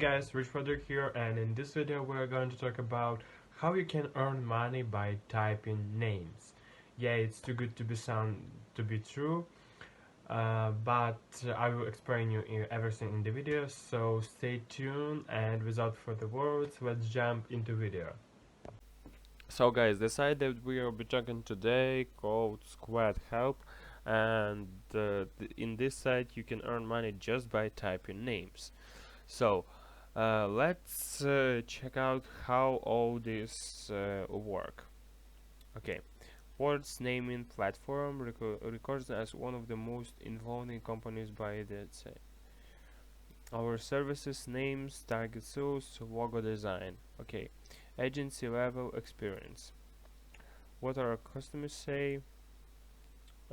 guys, Rich Frederick here, and in this video we're going to talk about how you can earn money by typing names. Yeah, it's too good to be true, but I will explain you everything in the video, so stay tuned, and without further words, let's jump into video. So guys, the site that we will be talking today called Squad Help, and in this site you can earn money just by typing names. So let's check out how all this work. Okay, Ford's naming platform records as one of the most involved companies by the say. Our services names, target source, logo design. Okay, agency level experience. What our customers say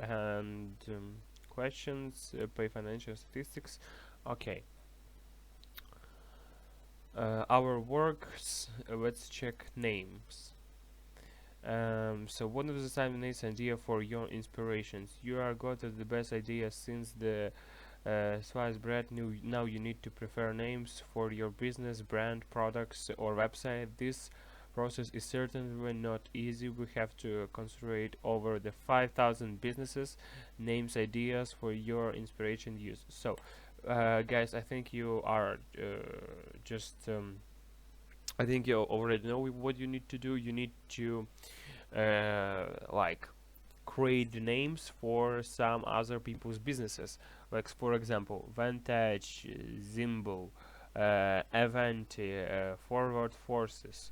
and questions, pay financial statistics. Okay. Our works, let's check names. So one of the time needs idea for your inspirations. You are got the best idea since the sliced bread. Now you need to prefer names for your business, brand, products, or website. This process is certainly not easy. We have to concentrate over the 5,000 businesses names ideas for your inspiration use. So guys, I think you are just I think you already know what you need to do. You need to like create the names for some other people's businesses, like for example Vantage, Zimble, Avanti, Forward Forces.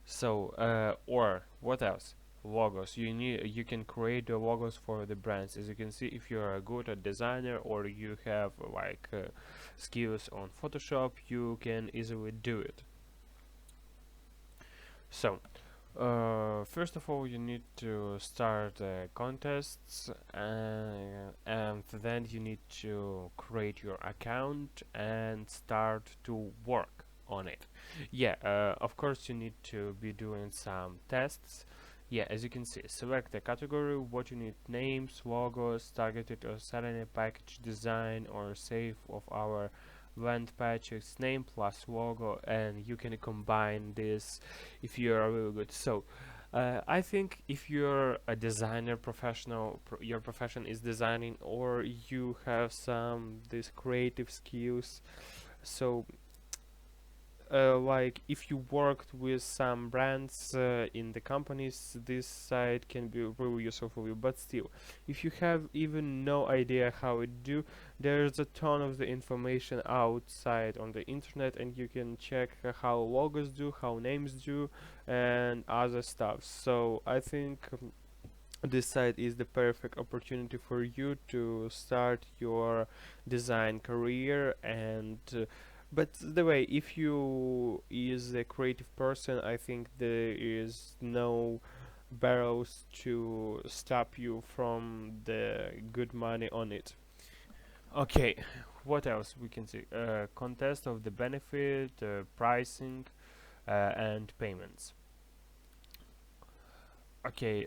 So or what else? Logos. You can create the logos for the brands. As you can see, if you are good at designer or you have like skills on Photoshop, you can easily do it. So first of all, you need to start contests, and then you need to create your account and start to work on it. Yeah, of course you need to be doing some tests. Yeah, as you can see, select the category, what you need: names, logos, targeted or selling package design, or save of our land patches, name plus logo, and you can combine this if you are really good. So I think if you're a designer professional, your profession is designing, or you have some these creative skills, so like if you worked with some brands in the companies, this site can be really useful for you. But still, if you have even no idea how it do, there's a ton of the information outside on the internet, and you can check how logos do, how names do, and other stuff. So I think this site is the perfect opportunity for you to start your design career. And but the way, if you is a creative person, I think there is no barrels to stop you from the good money on it. Okay, what else we can see? Contest of the benefit, pricing, and payments. Okay,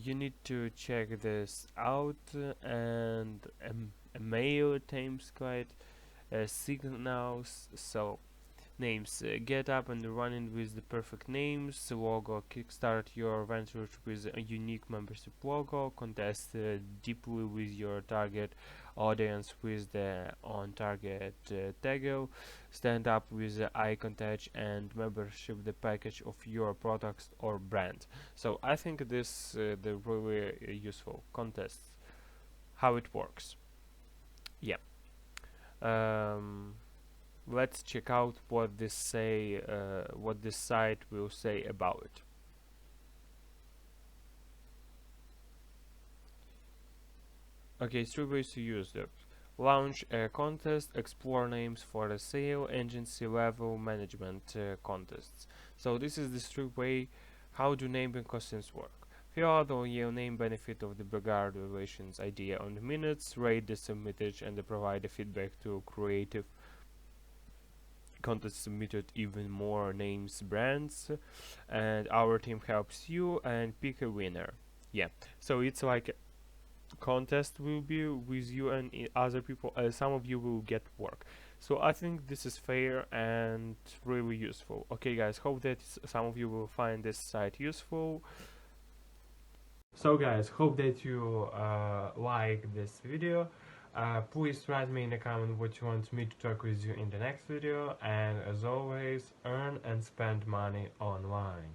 you need to check this out, and a mail template, signals. So names, get up and running with the perfect names. Logo, kickstart your venture with a unique membership logo. Contest deeply with your target audience with the on target taggle. Stand up with the eye contact and membership the package of your products or brand. So I think this the really useful contests, how it works. Yeah. um, let's check out what what this site will say about it. Okay, 3 ways to use it: launch a contest, explore names for a sale, agency level management contests. So this is the 3 way how do naming contests work. Fill out all your name benefit of the Brigade relations idea on the minutes, rate the submitted, and provide the feedback to creative contest submitted even more names brands, and our team helps you and pick a winner. Yeah, so it's like a contest will be with you and other people. Some of you will get work. So I think this is fair and really useful. Okay guys, hope that some of you will find this site useful. So guys, hope that you like this video. Please write me in the comment what you want me to talk with you in the next video, and as always, earn and spend money online.